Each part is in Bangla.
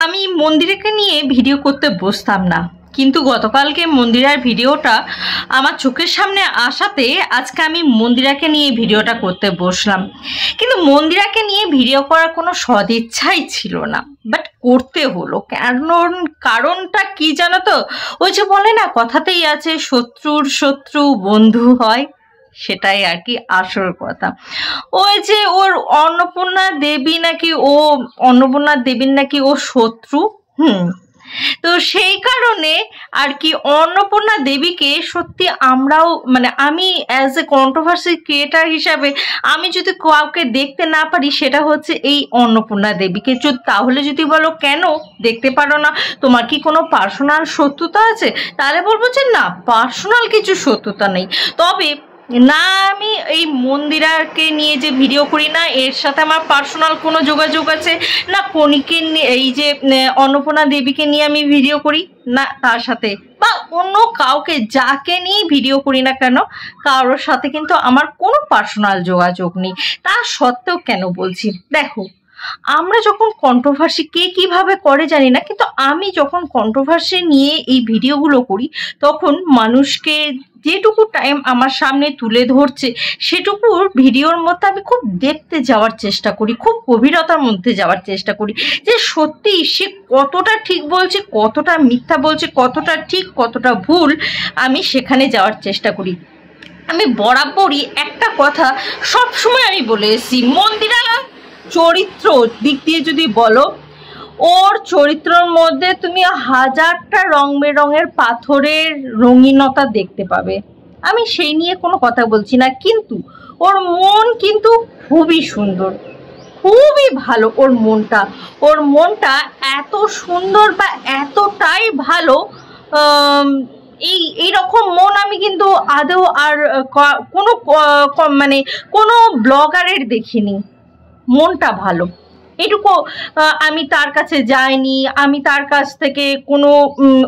আমি মন্দিরাকে নিয়ে ভিডিও করতে বসতাম না, কিন্তু গতকালকে মন্দিরার ভিডিওটা আমার চোখের সামনে আসাতে আজকে আমি মন্দিরাকে নিয়ে ভিডিওটা করতে বসলাম। কিন্তু মন্দিরাকে নিয়ে ভিডিও করার কোনো সদিচ্ছাই ছিল না, বাট করতে হলো। কারণটা কি জানো তো? ওই যে বলে না, কথাতেই আছে শত্রুর শত্রু বন্ধু হয়, সেটাই আর কি আসল কথা। ওই যে ওর অন্নপূর্ণা দেবীর নাকি ও শত্রু। তো সেই কারণে আর কি অন্নপূর্ণা দেবীকে সত্যি আমরাও আমি অ্যাজ এ কন্ট্রোভার্সি ক্রিয়েটার হিসাবে আমি যদি কাউকে দেখতে না পারি, সেটা হচ্ছে এই অন্নপূর্ণা দেবীকে। তাহলে যদি বলো কেন দেখতে পারো না, তোমার কি কোনো পার্সোনাল শত্রুতা আছে? তাহলে বলবো যে না, পার্সোনাল কিছু শত্রুতা নেই। তবে না, আমি এই মন্দিরাকে নিয়ে যে ভিডিও করি না, এর সাথে আমার পার্সোনাল কোনো যোগাযোগ আছে না। কণিকে এই যে অন্নপূর্ণা দেবীকে নিয়ে আমি ভিডিও করি না, তার সাথে বা অন্য কাউকে যাকে নিয়ে ভিডিও করি না কেন, কারোর সাথে কিন্তু আমার কোনো পার্সোনাল যোগাযোগ নেই। তা সত্ত্বেও কেন বলছি, দেখো, আমরা যখন কন্ট্রোভার্সি কে কিভাবে করে জানি না, কিন্তু আমি যখন কন্ট্রোভার্সি নিয়ে এই ভিডিওগুলো করি, তখন মানুষকে যেটুকু টাইম আমার সামনে তুলে ধরছে সেটুকু ভিডিওর মধ্যে আমি খুব দেখতে যাওয়ার চেষ্টা করি, খুব গভীরতার মধ্যে যাওয়ার চেষ্টা করি যে সত্যি সে কতটা ঠিক বলছে, কতটা মিথ্যা বলছে, কতটা ঠিক কতটা ভুল, আমি সেখানে যাওয়ার চেষ্টা করি। আমি বরাবরই একটা কথা সবসময় আমি বলে এসেছি, মন্দিরা চরিত্র দিক দিয়ে যদি বলো, ওর চরিত্রের মধ্যে তুমি হাজারটা রং বেরঙের পাথরের রঙিনতা দেখতে পাবে, আমি সেই নিয়ে কোনো কথা বলছি না। কিন্তু ওর মন কিন্তু খুবই সুন্দর, খুবই ভালো। ওর মনটা এত সুন্দর বা এতটাই ভালো, এইরকম মন আমি কিন্তু আদৌ আর কোনো ব্লগারের দেখিনি। মনটা ভালো, এটুকু আমি তার কাছে যাইনি, আমি তার কাছ থেকে কোনো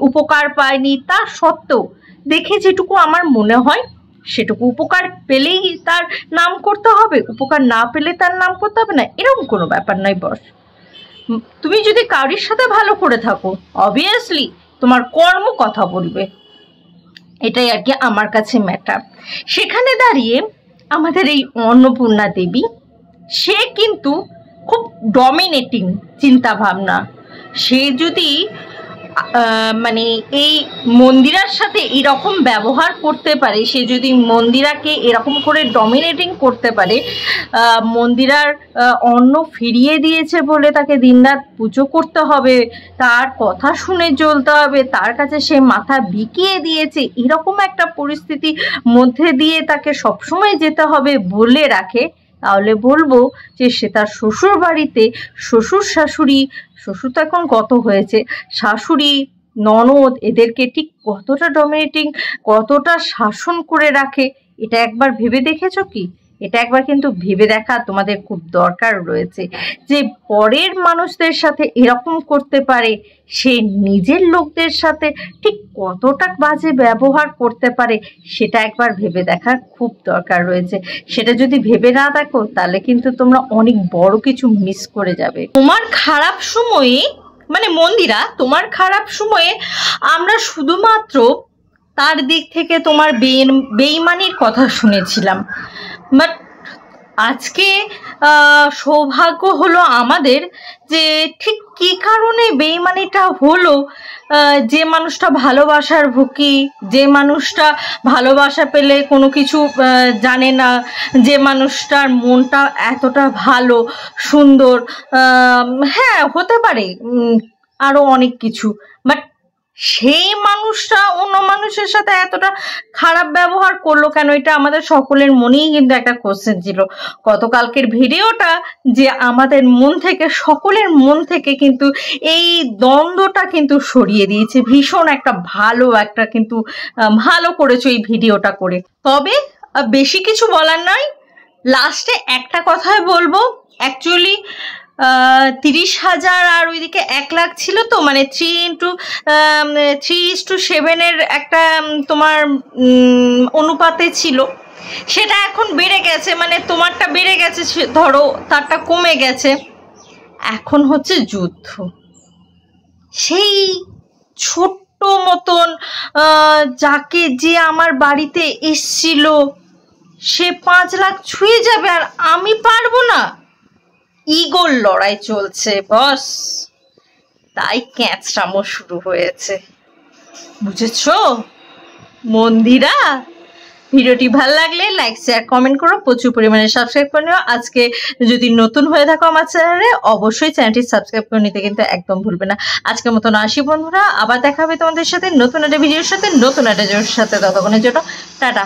উপকার পাইনি, তা সত্ত্বেও দেখে যেটুকু আমার মনে হয় সেটুকু উপকার পেলেই তার নাম করতে হবে, উপকার না পেলে তার নাম করতে হবে না, এরকম কোনো ব্যাপার নয় বস। তুমি যদি কারোর সাথে ভালো করে থাকো, অবভিয়াসলি তোমার কর্ম কথা বলবে, এটাই আর কি আমার কাছে ম্যাটার। সেখানে দাঁড়িয়ে আমাদের এই অন্নপূর্ণা দেবী, সে কিন্তু খুব ডমিনেটিং চিন্তা ভাবনা। সে যদি এই মন্দিরার সাথে এরকম ব্যবহার করতে পারে, সে যদি মন্দিরাকে এরকম করে ডমিনেটিং করতে পারে, মন্দিরার অন্ন ফিরিয়ে দিয়েছে বলে তাকে দিনরাত পুজো করতে হবে, তার কথা শুনে চলতে হবে, তার কাছে সে মাথা বিকিয়ে দিয়েছে, এরকম একটা পরিস্থিতির মধ্যে দিয়ে তাকে সবসময় যেতে হবে বলে রাখে, তাহলে বলবো যে সে তার শ্বশুর বাড়িতে শ্বশুর তো এখন কত হয়েছে, শাশুড়ি ননদ এদেরকে ঠিক কতটা ডমিনেটিং, কতটা শাসন করে রাখে, এটা একবার ভেবে দেখেছো কি? এটা একবার কিন্তু ভেবে দেখা তোমাদের খুব দরকার রয়েছে, যে পরের মানুষদের সাথে এরকম করতে পারে, সে নিজের লোকদের সাথে ঠিক কতটা বাজে ব্যবহার করতে পারে, সেটা একবার ভেবে দেখার খুব দরকার রয়েছে। সেটা যদি ভেবে না দেখো, তাহলে কিন্তু তোমরা অনেক বড় কিছু মিস করে যাবে। তোমার খারাপ সময়ে মন্দিরা, তোমার খারাপ সময়ে আমরা শুধুমাত্র তার দিক থেকে তোমার বেইমানির কথা শুনেছিলাম, বাট আজকে সৌভাগ্য হলো আমাদের যে ঠিক কী কারণে বেইমানিটা হলো, যে মানুষটা ভালোবাসার ভুকি, যে মানুষটা ভালোবাসা পেলে কোনো কিছু জানে না, যে মানুষটার মনটা এতটা ভালো সুন্দর, হ্যাঁ হতে পারে আরও অনেক কিছু, বাট সেই মানুষটা অন্য মানুষের সাথে এতটা খারাপ ব্যবহার করলো কেন, এটা আমাদের সকলের মনেই কিন্তু একটা কোশ্চেন ছিল। গতকালকের ভিডিওটা যে আমাদের মন থেকে, সকলের মন থেকে কিন্তু এই দ্বন্দ্বটা কিন্তু সরিয়ে দিয়েছে, ভীষণ একটা কিন্তু ভালো করেছো এই ভিডিওটা করে। তবে বেশি কিছু বলার নয়, লাস্টে একটা কথাই বলবো, অ্যাকচুয়ালি 30,000 আর ওইদিকে 1 লাখ ছিল তো, 3:7 একটা তোমার অনুপাতে ছিল, সেটা এখন বেড়ে গেছে, তোমারটা বেড়ে গেছে ধরো, তারটা কমে গেছে, এখন হচ্ছে যুদ্ধ। সেই ছোট্ট মতন যাকে যে আমার বাড়িতে এসছিল সে 5 লাখ ছুঁয়ে যাবে আর আমি পারবো না? ইগোর লড়াই চলছে বস, তাই ক্যাঁচড়ামো শুরু হয়েছে, বুঝেছো মন্দিরা? ভিডিওটি ভালো লাগলে লাইক শেয়ার কমেন্ট করো, প্রচুর পরিমাণে সাবস্ক্রাইব করে নিও। আজকে যদি নতুন হয়ে থাকো আমার চ্যানেলে, অবশ্যই চ্যানেলটি সাবস্ক্রাইব করে নিতে কিন্তু একদম ভুলবে না। আজকের মতন আসি বন্ধুরা, আবার দেখা হবে তোমাদের সাথে নতুন একটা ভিডিওর সাথে, নতুন একটা জোর সাথে। ততক্ষণের জন্য টাটা।